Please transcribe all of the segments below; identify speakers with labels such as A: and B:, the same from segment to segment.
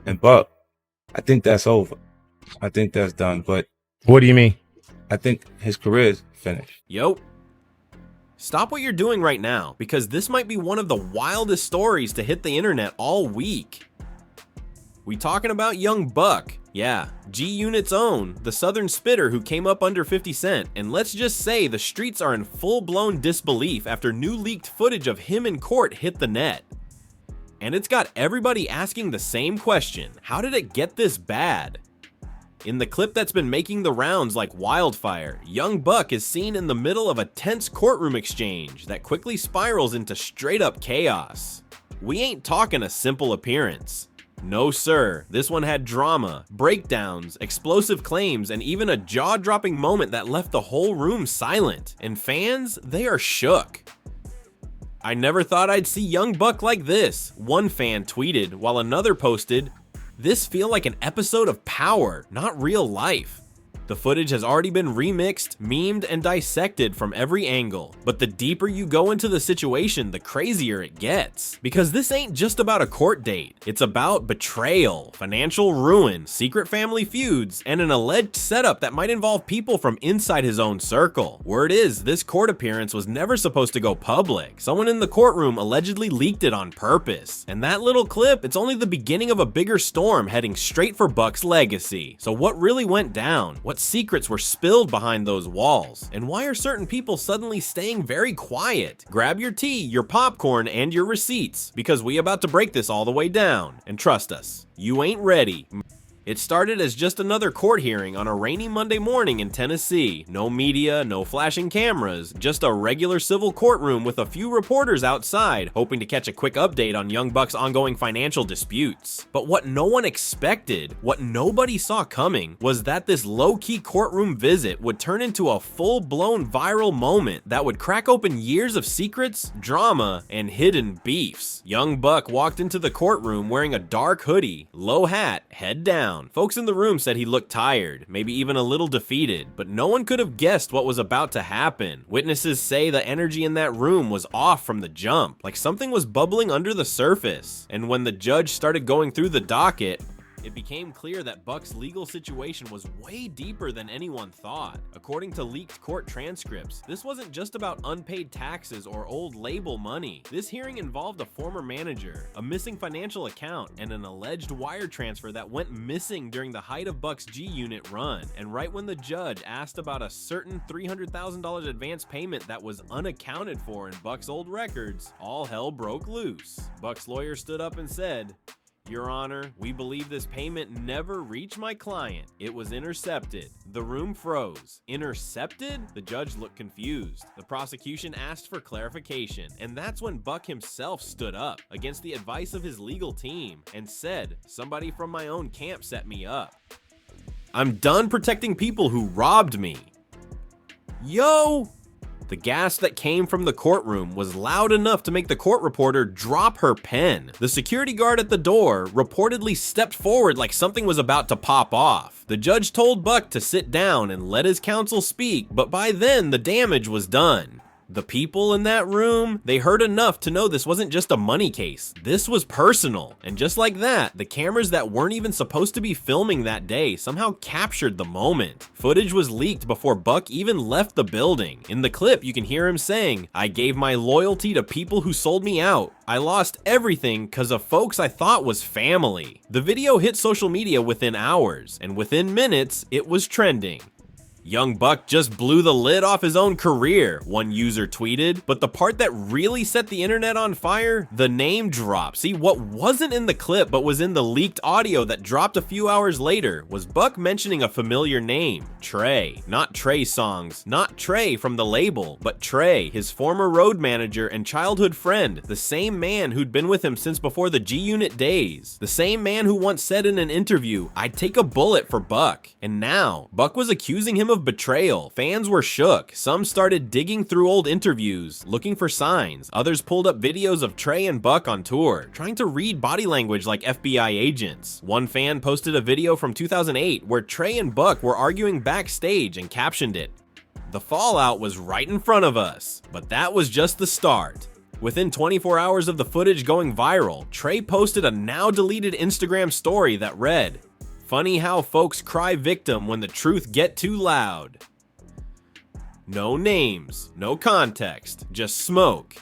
A: And Buck, I think that's over. I think that's done. But
B: What do you mean?
A: I think his career is finished.
C: Yo. Stop what you're doing right now, because this might be one of the wildest stories to hit the internet all week. We talking about Young Buck. Yeah, G-Unit's own, the Southern Spitter who came up under 50 Cent, and let's just say the streets are in full-blown disbelief after new leaked footage of him in court hit the net. And it's got everybody asking the same question: how did it get this bad? In the clip that's been making the rounds like wildfire, Young Buck is seen in the middle of a tense courtroom exchange that quickly spirals into straight-up chaos. We ain't talking a simple appearance. No sir, this one had drama, breakdowns, explosive claims, and even a jaw-dropping moment that left the whole room silent. And fans, they are shook. "I never thought I'd see Young Buck like this," one fan tweeted, while another posted, "This feel like an episode of Power, not real life." The footage has already been remixed, memed, and dissected from every angle, but the deeper you go into the situation, the crazier it gets. Because this ain't just about a court date, it's about betrayal, financial ruin, secret family feuds, and an alleged setup that might involve people from inside his own circle. Word is, this court appearance was never supposed to go public. Someone in the courtroom allegedly leaked it on purpose. And that little clip, it's only the beginning of a bigger storm heading straight for Buck's legacy. So what really went down? What secrets were spilled behind those walls? And why are certain people suddenly staying very quiet? Grab your tea, your popcorn, and your receipts, because we about to break this all the way down. And trust us, you ain't ready. It started as just another court hearing on a rainy Monday morning in Tennessee. No media, no flashing cameras, just a regular civil courtroom with a few reporters outside, hoping to catch a quick update on Young Buck's ongoing financial disputes. But what no one expected, what nobody saw coming, was that this low-key courtroom visit would turn into a full-blown viral moment that would crack open years of secrets, drama, and hidden beefs. Young Buck walked into the courtroom wearing a dark hoodie, low hat, head down. Folks in the room said he looked tired, maybe even a little defeated, but no one could have guessed what was about to happen. Witnesses say the energy in that room was off from the jump, like something was bubbling under the surface. And when the judge started going through the docket, it became clear that Buck's legal situation was way deeper than anyone thought. According to leaked court transcripts, this wasn't just about unpaid taxes or old label money. This hearing involved a former manager, a missing financial account, and an alleged wire transfer that went missing during the height of Buck's G-Unit run. And right when the judge asked about a certain $300,000 advance payment that was unaccounted for in Buck's old records, all hell broke loose. Buck's lawyer stood up and said, "Your Honor, we believe this payment never reached my client. It was intercepted." The room froze. Intercepted? The judge looked confused. The prosecution asked for clarification, and that's when Buck himself stood up against the advice of his legal team and said, "Somebody from my own camp set me up. I'm done protecting people who robbed me." Yo! The gas that came from the courtroom was loud enough to make the court reporter drop her pen. The security guard at the door reportedly stepped forward like something was about to pop off. The judge told Buck to sit down and let his counsel speak, but by then the damage was done. The people in that room, they heard enough to know this wasn't just a money case. This was personal. And just like that, the cameras that weren't even supposed to be filming that day somehow captured the moment. Footage was leaked before Buck even left the building. In the clip, you can hear him saying, "I gave my loyalty to people who sold me out. I lost everything because of folks I thought was family." The video hit social media within hours, and within minutes, it was trending. "Young Buck just blew the lid off his own career," one user tweeted. But the part that really set the internet on fire? The name drop. See, what wasn't in the clip but was in the leaked audio that dropped a few hours later was Buck mentioning a familiar name, Trey. Not Trey Songz, not Trey from the label, but Trey, his former road manager and childhood friend, the same man who'd been with him since before the G-Unit days. The same man who once said in an interview, "I'd take a bullet for Buck." And now, Buck was accusing him of betrayal. Fans were shook. Some started digging through old interviews, looking for signs. Others pulled up videos of Trey and Buck on tour, trying to read body language like FBI agents. One fan posted a video from 2008 where Trey and Buck were arguing backstage and captioned it, "The fallout was right in front of us, but that was just the start." Within 24 hours of the footage going viral, Trey posted a now-deleted Instagram story that read, "Funny how folks cry victim when the truth get too loud." No names, no context, just smoke.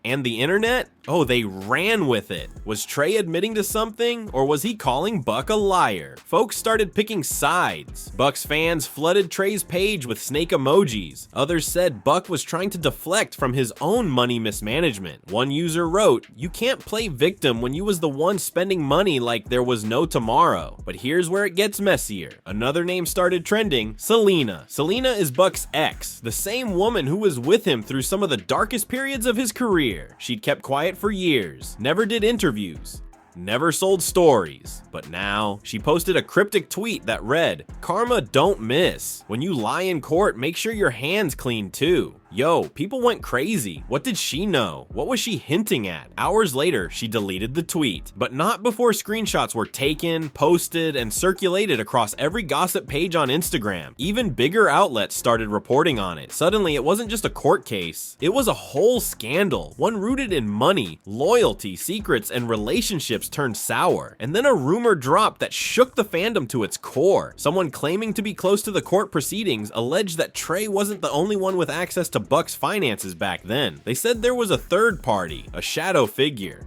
C: And the internet? Oh, they ran with it. Was Trey admitting to something, or was he calling Buck a liar? Folks started picking sides. Buck's fans flooded Trey's page with snake emojis. Others said Buck was trying to deflect from his own money mismanagement. One user wrote, "You can't play victim when you was the one spending money like there was no tomorrow." But here's where it gets messier. Another name started trending, Selena. Selena is Buck's ex, the same woman who was with him through some of the darkest periods of his career. She'd kept quiet for years, never did interviews, never sold stories, but now she posted a cryptic tweet that read, "Karma don't miss. When you lie in court, make sure your hands clean too." Yo, people went crazy. What did she know? What was she hinting at? Hours later, she deleted the tweet, but not before screenshots were taken, posted, and circulated across every gossip page on Instagram. Even bigger outlets started reporting on it. Suddenly, it wasn't just a court case. It was a whole scandal, one rooted in money, loyalty, secrets, and relationships turned sour. And then a rumor dropped that shook the fandom to its core. Someone claiming to be close to the court proceedings alleged that Trey wasn't the only one with access to Buck's finances back then. They said there was a third party, a shadow figure.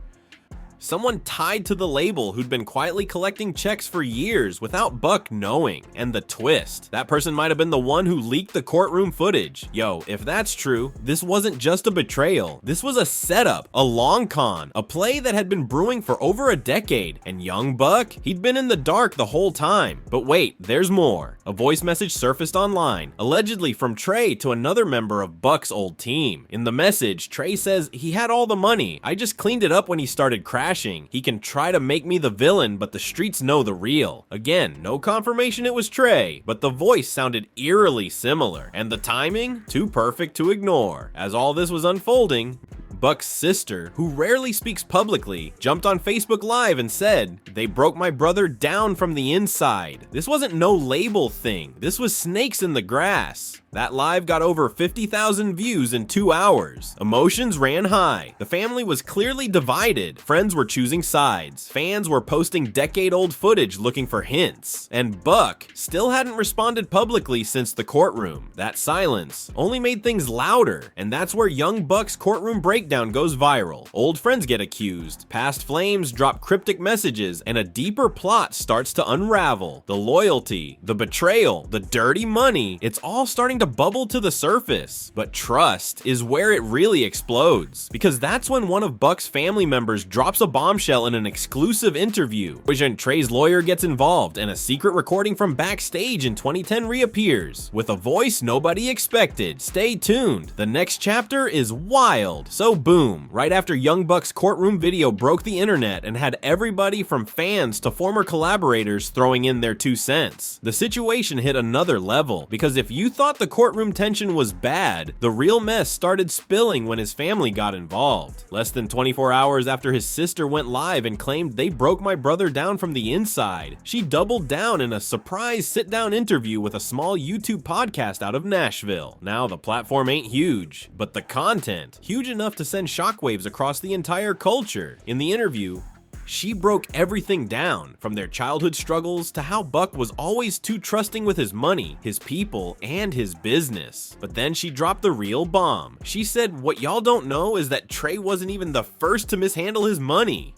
C: Someone tied to the label who'd been quietly collecting checks for years without Buck knowing. And the twist, that person might have been the one who leaked the courtroom footage. Yo, if that's true, this wasn't just a betrayal. This was a setup, a long con, a play that had been brewing for over a decade. And young Buck, he'd been in the dark the whole time. But wait, there's more. A voice message surfaced online, allegedly from Trey to another member of Buck's old team. In the message, Trey says he had all the money. I just cleaned it up when he started crashing. He can try to make me the villain, but the streets know the real. Again, no confirmation it was Trey, but the voice sounded eerily similar, and the timing, too perfect to ignore. As all this was unfolding, Buck's sister, who rarely speaks publicly, jumped on Facebook Live and said, "They broke my brother down from the inside." This wasn't no label thing. This was snakes in the grass. That live got over 50,000 views in 2 hours. Emotions ran high. The family was clearly divided. Friends were choosing sides. Fans were posting decade-old footage looking for hints. And Buck still hadn't responded publicly since the courtroom. That silence only made things louder. And that's where young Buck's courtroom breakdown goes viral. Old friends get accused. Past flames drop cryptic messages. And a deeper plot starts to unravel. The loyalty, the betrayal, the dirty money, it's all starting to bubble to the surface. But trust is where it really explodes, because that's when one of Buck's family members drops a bombshell in an exclusive interview. When Trey's lawyer gets involved and a secret recording from backstage in 2010 reappears with a voice nobody expected. Stay tuned. The next chapter is wild. So boom, right after young Buck's courtroom video broke the internet and had everybody from fans to former collaborators throwing in their 2 cents. The situation hit another level, because if you thought the courtroom tension was bad, the real mess started spilling when his family got involved. Less than 24 hours after his sister went live and claimed "they broke my brother down from the inside," she doubled down in a surprise sit-down interview with a small YouTube podcast out of Nashville. Now, the platform ain't huge, but the content, huge enough to send shockwaves across the entire culture. In the interview, she broke everything down, from their childhood struggles to how Buck was always too trusting with his money, his people, and his business. But then she dropped the real bomb. She said, "What y'all don't know is that Trey wasn't even the first to mishandle his money.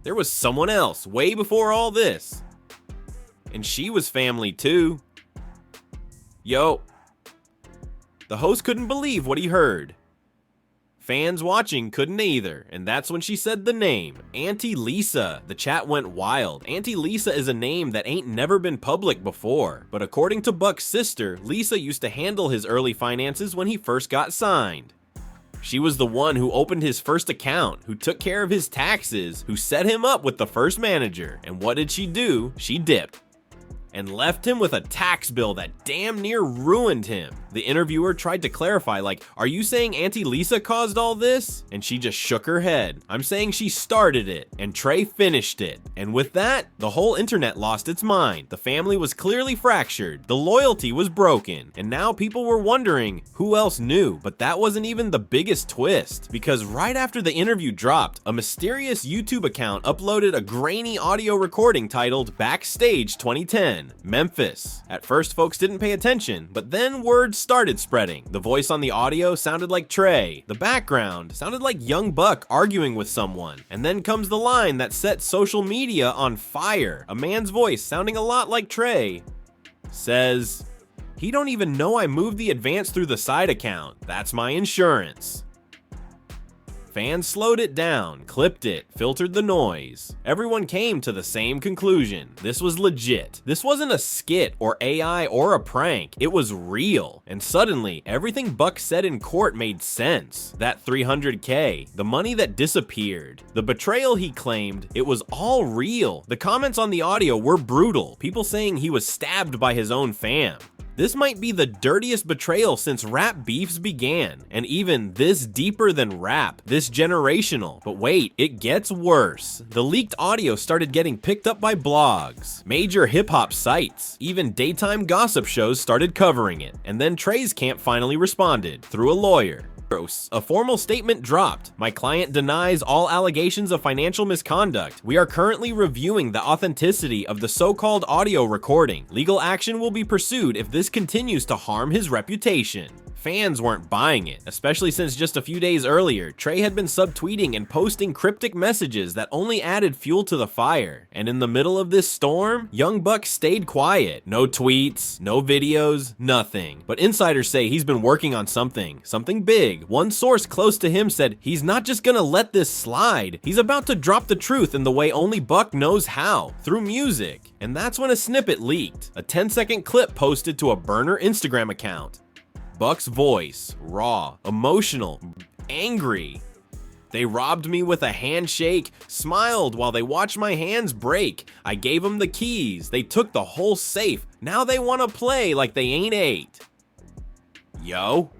C: There was someone else way before all this. And she was family too." Yo. The host couldn't believe what he heard. Fans watching couldn't either, and that's when she said the name, Auntie Lisa. The chat went wild. Auntie Lisa is a name that ain't never been public before, but according to Buck's sister, Lisa used to handle his early finances when he first got signed. She was the one who opened his first account, who took care of his taxes, who set him up with the first manager. And what did she do? She dipped. and left him with a tax bill that damn near ruined him. The interviewer tried to clarify, like, "Are you saying Auntie Lisa caused all this?" And she just shook her head. "I'm saying she started it, and Trey finished it." And with that, the whole internet lost its mind. The family was clearly fractured, the loyalty was broken, and now people were wondering who else knew. But that wasn't even the biggest twist, because right after the interview dropped, a mysterious YouTube account uploaded a grainy audio recording titled Backstage 2010, Memphis. At first, folks didn't pay attention, but then word started spreading. The voice on the audio sounded like Trey. The background sounded like Young Buck arguing with someone. And then comes the line that set social media on fire. A man's voice sounding a lot like Trey says, "He don't even know I moved the advance through the side account. That's my insurance." Fans slowed it down, clipped it, filtered the noise. Everyone came to the same conclusion. This was legit. This wasn't a skit or AI or a prank. It was real. And suddenly, everything Buck said in court made sense. That $300K, the money that disappeared, the betrayal he claimed, it was all real. The comments on the audio were brutal. People saying he was stabbed by his own fam. This might be the dirtiest betrayal since rap beefs began, and even this deeper than rap, this generational. But wait, it gets worse. The leaked audio started getting picked up by blogs, major hip-hop sites, even daytime gossip shows started covering it, and then Trey's camp finally responded, through a lawyer. A formal statement dropped. "My client denies all allegations of financial misconduct. We are currently reviewing the authenticity of the so-called audio recording. Legal action will be pursued if this continues to harm his reputation." Fans weren't buying it, especially since just a few days earlier, Trey had been subtweeting and posting cryptic messages that only added fuel to the fire. And in the middle of this storm, Young Buck stayed quiet. No tweets, no videos, nothing. But insiders say he's been working on something big. One source close to him said he's not just gonna let this slide, he's about to drop the truth in the way only Buck knows how, through music. And that's when a snippet leaked, a 10-second clip posted to a burner Instagram account. Buck's voice, raw, emotional, angry. "They robbed me with a handshake, smiled while they watched my hands break. I gave them the keys, they took the whole safe. Now they wanna play like they ain't 8. Yo.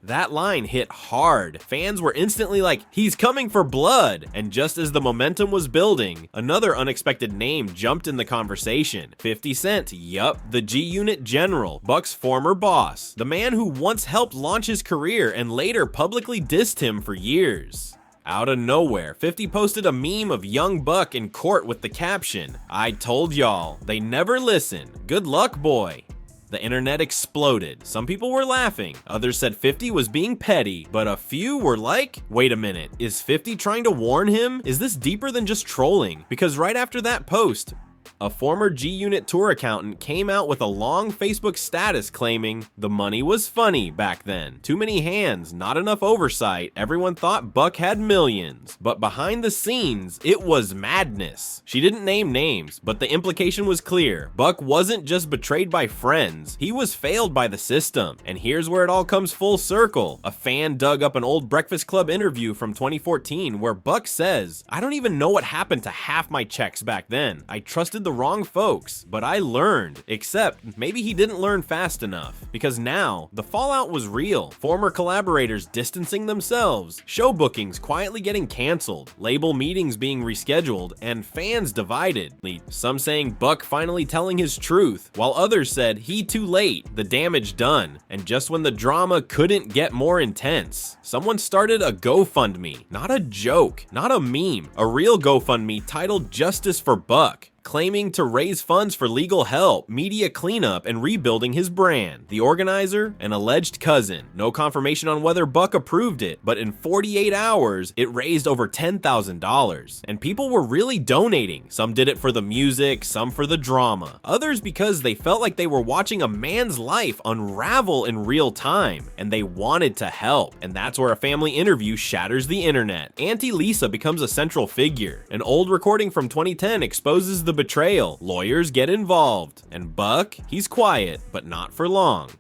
C: That line hit hard. Fans were instantly like, "He's coming for blood." And just as the momentum was building, another unexpected name jumped in the conversation. 50 Cent, yup, the G-Unit General, Buck's former boss, the man who once helped launch his career and later publicly dissed him for years. Out of nowhere, 50 posted a meme of Young Buck in court with the caption, "I told y'all, they never listen. Good luck, boy." The internet exploded. Some people were laughing, others said 50 was being petty, but a few were like, wait a minute, is 50 trying to warn him? Is this deeper than just trolling? Because right after that post, a former G-Unit tour accountant came out with a long Facebook status claiming the money was funny back then. Too many hands, not enough oversight. Everyone thought Buck had millions. But behind the scenes, it was madness. She didn't name names, but the implication was clear. Buck wasn't just betrayed by friends. He was failed by the system. And here's where it all comes full circle. A fan dug up an old Breakfast Club interview from 2014 where Buck says, "I don't even know what happened to half my checks back then. I trusted the wrong folks, but I learned." Except maybe he didn't learn fast enough, because now the fallout was real. Former collaborators distancing themselves, show bookings quietly getting canceled, label meetings being rescheduled, and fans divided. Some saying Buck finally telling his truth, while others said he too late, the damage done. And just when the drama couldn't get more intense, someone started a GoFundMe. Not a joke, not a meme, a real GoFundMe titled Justice for Buck, claiming to raise funds for legal help, media cleanup, and rebuilding his brand. The organizer, an alleged cousin. No confirmation on whether Buck approved it, but in 48 hours, it raised over $10,000. And people were really donating. Some did it for the music, some for the drama. Others because they felt like they were watching a man's life unravel in real time, and they wanted to help. And that's where a family interview shatters the internet. Auntie Lisa becomes a central figure. An old recording from 2010 exposes the betrayal. Lawyers get involved. And Buck, he's quiet, but not for long.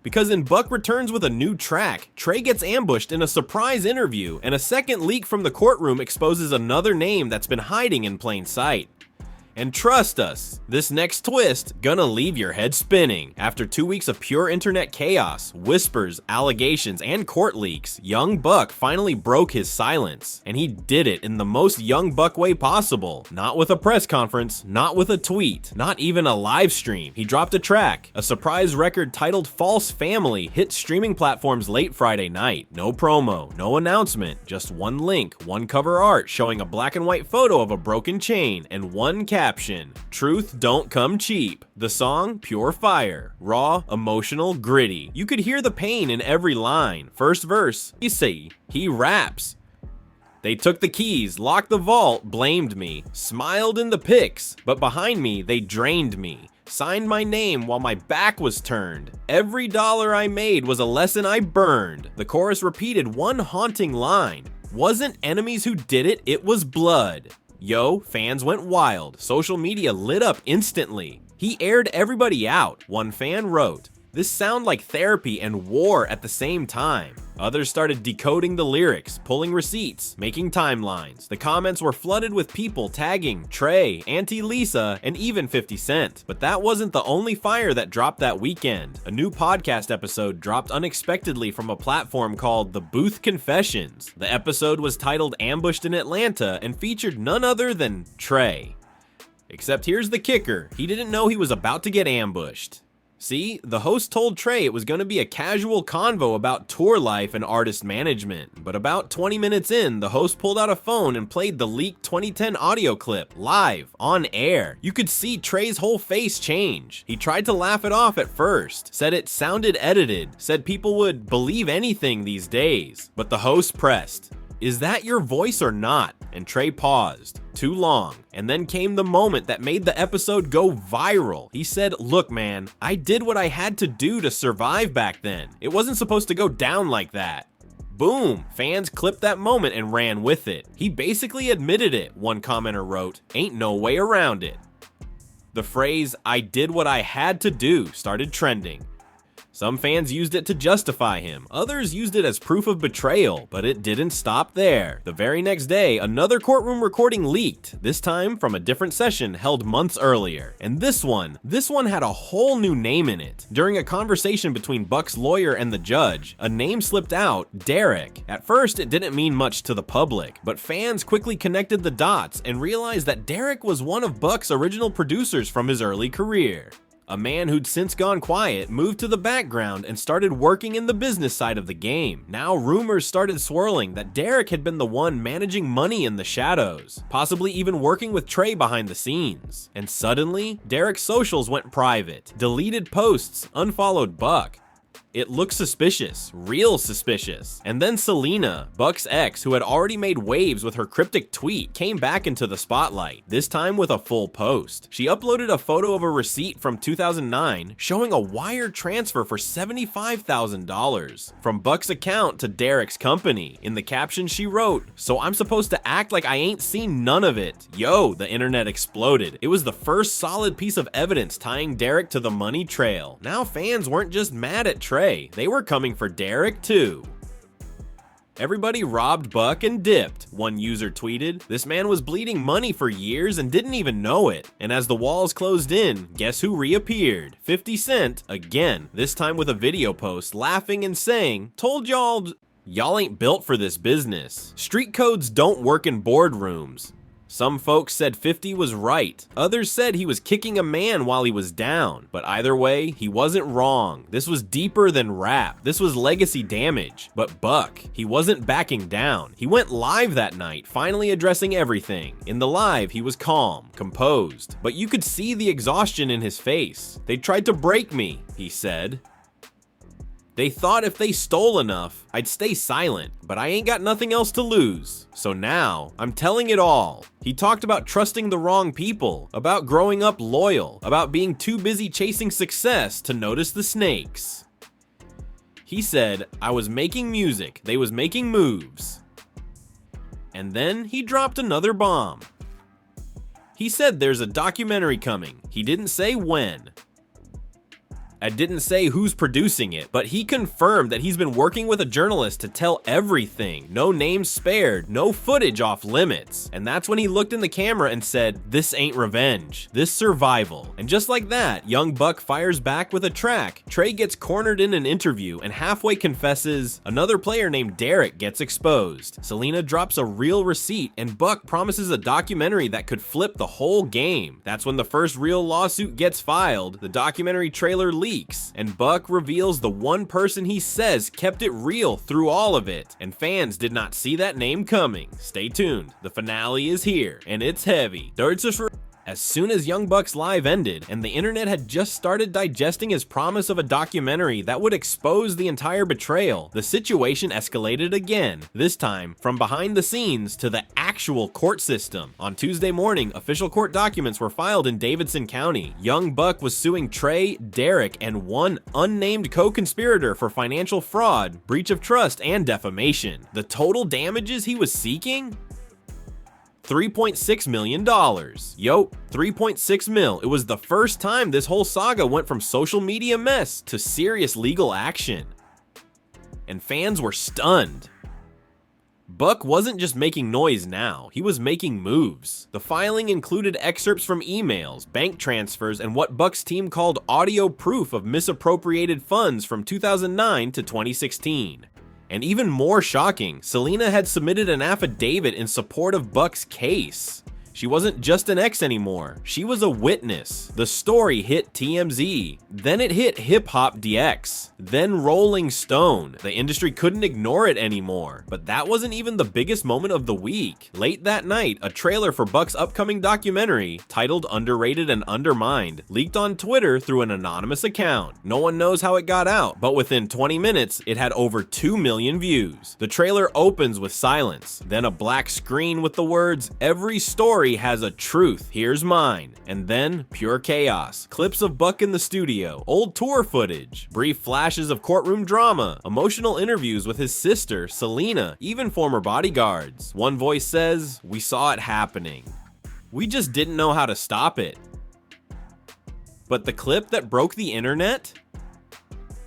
C: Because in Buck Returns with a new track, Trey gets ambushed in a surprise interview, and a second leak from the courtroom exposes another name that's been hiding in plain sight. And trust us, this next twist gonna leave your head spinning. After 2 weeks of pure internet chaos, whispers, allegations, and court leaks, Young Buck finally broke his silence. And he did it in the most Young Buck way possible. Not with a press conference, not with a tweet, not even a live stream. He dropped a track. A surprise record titled False Family hit streaming platforms late Friday night. No promo, no announcement, just one link, one cover art showing a black and white photo of a broken chain, and one caption: "Truth don't come cheap." The song, pure fire, raw, emotional, gritty. You could hear the pain in every line. First verse, you see, he raps. They took the keys, locked the vault, blamed me, smiled in the pics, but behind me they drained me. Signed my name while my back was turned. Every dollar I made was a lesson I burned. The chorus repeated one haunting line. Wasn't enemies who did it, it was blood. Yo, fans went wild. Social media lit up instantly. He aired everybody out, one fan wrote. This sound like therapy and war at the same time. Others started decoding the lyrics, pulling receipts, making timelines. The comments were flooded with people tagging Trey, Auntie Lisa, and even 50 Cent. But that wasn't the only fire that dropped that weekend. A new podcast episode dropped unexpectedly from a platform called The Booth Confessions. The episode was titled Ambushed in Atlanta and featured none other than Trey. Except here's the kicker, he didn't know he was about to get ambushed. See, the host told Trey it was going to be a casual convo about tour life and artist management, but about 20 minutes in, the host pulled out a phone and played the leaked 2010 audio clip live, on air. You could see Trey's whole face change. He tried to laugh it off at first, said it sounded edited, said people would believe anything these days, but the host pressed. Is that your voice or not? And Trey paused. Too long. And then came the moment that made the episode go viral. He said, "Look, man, I did what I had to do to survive back then. It wasn't supposed to go down like that." Boom! Fans clipped that moment and ran with it. He basically admitted it, one commenter wrote. Ain't no way around it. The phrase, "I did what I had to do," started trending. Some fans used it to justify him, others used it as proof of betrayal, but it didn't stop there. The very next day, another courtroom recording leaked, this time from a different session held months earlier. And this one had a whole new name in it. During a conversation between Buck's lawyer and the judge, a name slipped out, Derek. At first, it didn't mean much to the public, but fans quickly connected the dots and realized that Derek was one of Buck's original producers from his early career. A man who'd since gone quiet moved to the background and started working in the business side of the game. Now rumors started swirling that Derek had been the one managing money in the shadows, possibly even working with Trey behind the scenes. And suddenly, Derek's socials went private, deleted posts, unfollowed Buck. It looked suspicious, real suspicious. And then Selena, Buck's ex, who had already made waves with her cryptic tweet, came back into the spotlight, this time with a full post. She uploaded a photo of a receipt from 2009 showing a wire transfer for $75,000 from Buck's account to Derek's company. In the caption she wrote, "So I'm supposed to act like I ain't seen none of it." Yo, the internet exploded. It was the first solid piece of evidence tying Derek to the money trail. Now fans weren't just mad at Trey, they were coming for Derek too. Everybody robbed Buck and dipped, one user tweeted. This man was bleeding money for years and didn't even know it. And as the walls closed in, guess who reappeared? 50 Cent, again, this time with a video post, laughing and saying, "Told y'all ain't built for this business. Street codes don't work in boardrooms." Some folks said 50 was right. Others said he was kicking a man while he was down. But either way, he wasn't wrong. This was deeper than rap. This was legacy damage. But Buck, he wasn't backing down. He went live that night, finally addressing everything. In the live, he was calm, composed. But you could see the exhaustion in his face. "They tried to break me," he said. "They thought if they stole enough, I'd stay silent, but I ain't got nothing else to lose. So now, I'm telling it all." He talked about trusting the wrong people, about growing up loyal, about being too busy chasing success to notice the snakes. He said, "I was making music, they was making moves." And then he dropped another bomb. He said there's a documentary coming. He didn't say when. I didn't say who's producing it, but he confirmed that he's been working with a journalist to tell everything. No names spared, no footage off limits. And that's when he looked in the camera and said, "This ain't revenge, this survival." And just like that, Young Buck fires back with a track. Trey gets cornered in an interview and halfway confesses. Another player named Derek gets exposed. Selena drops a real receipt and Buck promises a documentary that could flip the whole game. That's when the first real lawsuit gets filed, the documentary trailer leaks, and Buck reveals the one person he says kept it real through all of it. And fans did not see that name coming. Stay tuned, the finale is here, and it's heavy. As soon as Young Buck's live ended, and the internet had just started digesting his promise of a documentary that would expose the entire betrayal, the situation escalated again, this time from behind the scenes to the actual court system. On Tuesday morning, official court documents were filed in Davidson County. Young Buck was suing Trey, Derek, and one unnamed co-conspirator for financial fraud, breach of trust, and defamation. The total damages he was seeking? $3.6 million. Yo, 3.6 mil. It was the first time this whole saga went from social media mess to serious legal action. And fans were stunned. Buck wasn't just making noise now, he was making moves. The filing included excerpts from emails, bank transfers, and what Buck's team called audio proof of misappropriated funds from 2009 to 2016. And even more shocking, Selena had submitted an affidavit in support of Buck's case. She wasn't just an ex anymore, she was a witness. The story hit TMZ, then it hit Hip Hop DX, then Rolling Stone. The industry couldn't ignore it anymore. But that wasn't even the biggest moment of the week. Late that night, a trailer for Buck's upcoming documentary, titled Underrated and Undermined, leaked on Twitter through an anonymous account. No one knows how it got out, but within 20 minutes, it had over 2 million views. The trailer opens with silence, then a black screen with the words, "Every story has a truth, here's mine," and then pure chaos. Clips of Buck in the studio, old tour footage, brief flashes of courtroom drama, emotional interviews with his sister, Selena, even former bodyguards. One voice says, "We saw it happening. We just didn't know how to stop it." But the clip that broke the internet?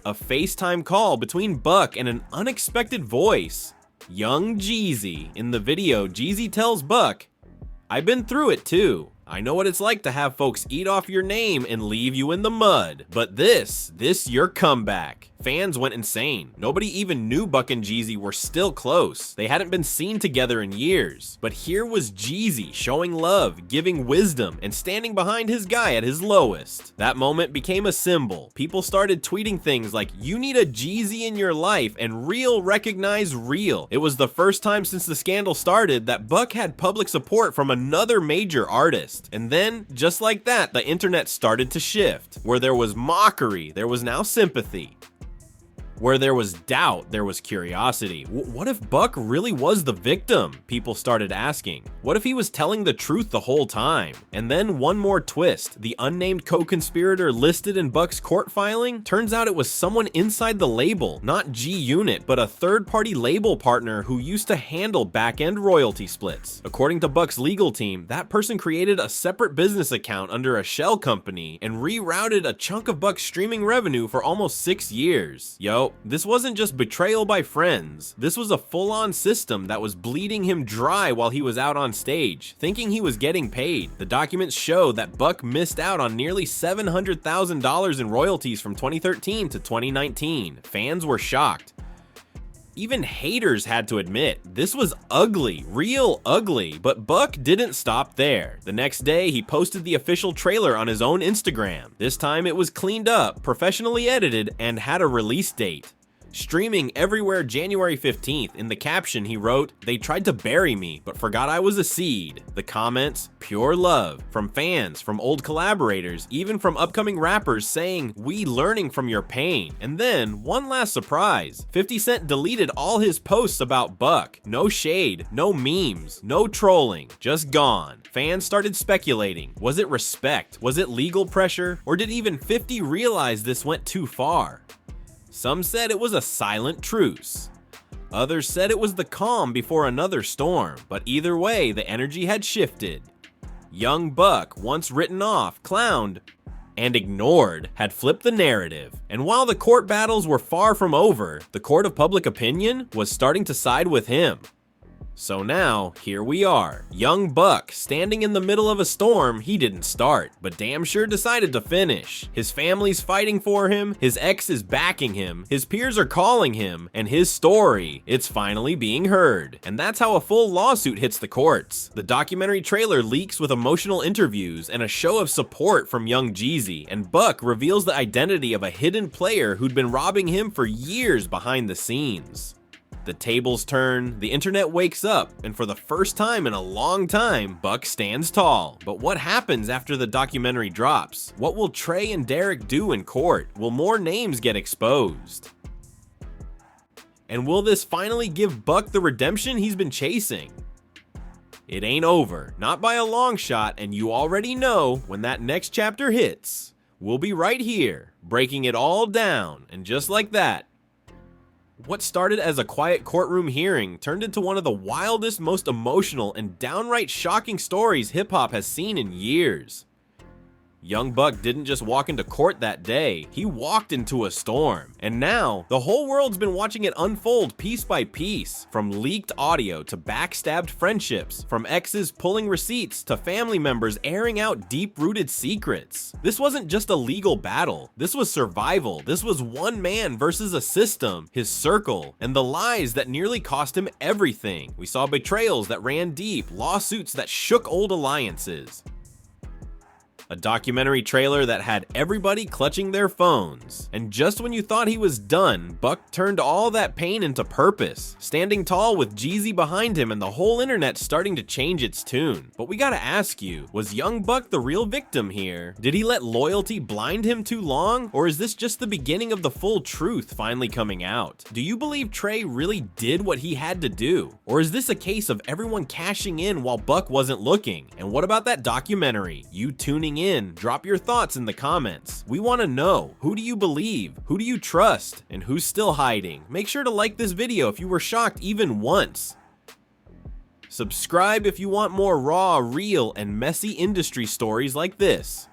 C: A FaceTime call between Buck and an unexpected voice, Young Jeezy. In the video, Jeezy tells Buck, "I've been through it too. I know what it's like to have folks eat off your name and leave you in the mud. But this your comeback." Fans went insane. Nobody even knew Buck and Jeezy were still close. They hadn't been seen together in years. But here was Jeezy showing love, giving wisdom, and standing behind his guy at his lowest. That moment became a symbol. People started tweeting things like, "You need a Jeezy in your life," and "Real recognize real." It was the first time since the scandal started that Buck had public support from another major artist. And then, just like that, the internet started to shift. Where there was mockery, there was now sympathy. Where there was doubt, there was curiosity. What if Buck really was the victim? People started asking. What if he was telling the truth the whole time? And then one more twist. The unnamed co-conspirator listed in Buck's court filing? Turns out it was someone inside the label, not G-Unit, but a third-party label partner who used to handle back-end royalty splits. According to Buck's legal team, that person created a separate business account under a shell company and rerouted a chunk of Buck's streaming revenue for almost 6 years. Yo, this wasn't just betrayal by friends. This was a full-on system that was bleeding him dry while he was out on stage, thinking he was getting paid. The documents show that Buck missed out on nearly $700,000 in royalties from 2013 to 2019. Fans were shocked. Even haters had to admit, this was ugly, real ugly, but Buck didn't stop there. The next day, he posted the official trailer on his own Instagram. This time it was cleaned up, professionally edited, and had a release date. Streaming everywhere January 15th, in the caption he wrote, "They tried to bury me, but forgot I was a seed." The comments, pure love, from fans, from old collaborators, even from upcoming rappers saying, "We learning from your pain." And then, one last surprise, 50 Cent deleted all his posts about Buck. No shade, no memes, no trolling, just gone. Fans started speculating, was it respect, was it legal pressure, or did even 50 realize this went too far? Some said it was a silent truce. Others said it was the calm before another storm, but either way, the energy had shifted. Young Buck, once written off, clowned, and ignored had flipped the narrative. And while the court battles were far from over, the court of public opinion was starting to side with him. So now, here we are, young Buck standing in the middle of a storm he didn't start, but damn sure decided to finish. His family's fighting for him, his ex is backing him, his peers are calling him, and his story, it's finally being heard. And that's how a full lawsuit hits the courts. The documentary trailer leaks with emotional interviews and a show of support from young Jeezy, and Buck reveals the identity of a hidden player who'd been robbing him for years behind the scenes. The tables turn, the internet wakes up, and for the first time in a long time, Buck stands tall. But what happens after the documentary drops? What will Trey and Derek do in court? Will more names get exposed? And will this finally give Buck the redemption he's been chasing? It ain't over, not by a long shot, and you already know when that next chapter hits. We'll be right here, breaking it all down, and just like that, what started as a quiet courtroom hearing turned into one of the wildest, most emotional, and downright shocking stories hip-hop has seen in years. Young Buck didn't just walk into court that day, he walked into a storm. And now, the whole world's been watching it unfold piece by piece, from leaked audio to backstabbed friendships, from exes pulling receipts to family members airing out deep-rooted secrets. This wasn't just a legal battle, this was survival. This was one man versus a system, his circle, and the lies that nearly cost him everything. We saw betrayals that ran deep, lawsuits that shook old alliances. A documentary trailer that had everybody clutching their phones. And just when you thought he was done, Buck turned all that pain into purpose, standing tall with Jeezy behind him and the whole internet starting to change its tune. But we gotta ask you, was young Buck the real victim here? Did he let loyalty blind him too long? Or is this just the beginning of the full truth finally coming out? Do you believe Trey really did what he had to do? Or is this a case of everyone cashing in while Buck wasn't looking? And what about that documentary? You tuning in, drop your thoughts in the comments. We want to know, who do you believe? Who do you trust? And who's still hiding? Make sure to like this video if you were shocked even once. Subscribe if you want more raw, real, and messy industry stories like this.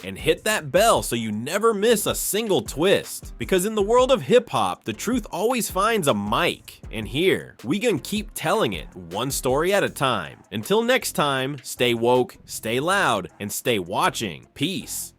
C: And hit that bell so you never miss a single twist. Because in the world of hip-hop, the truth always finds a mic. And here, we gonna keep telling it, one story at a time. Until next time, stay woke, stay loud, and stay watching. Peace.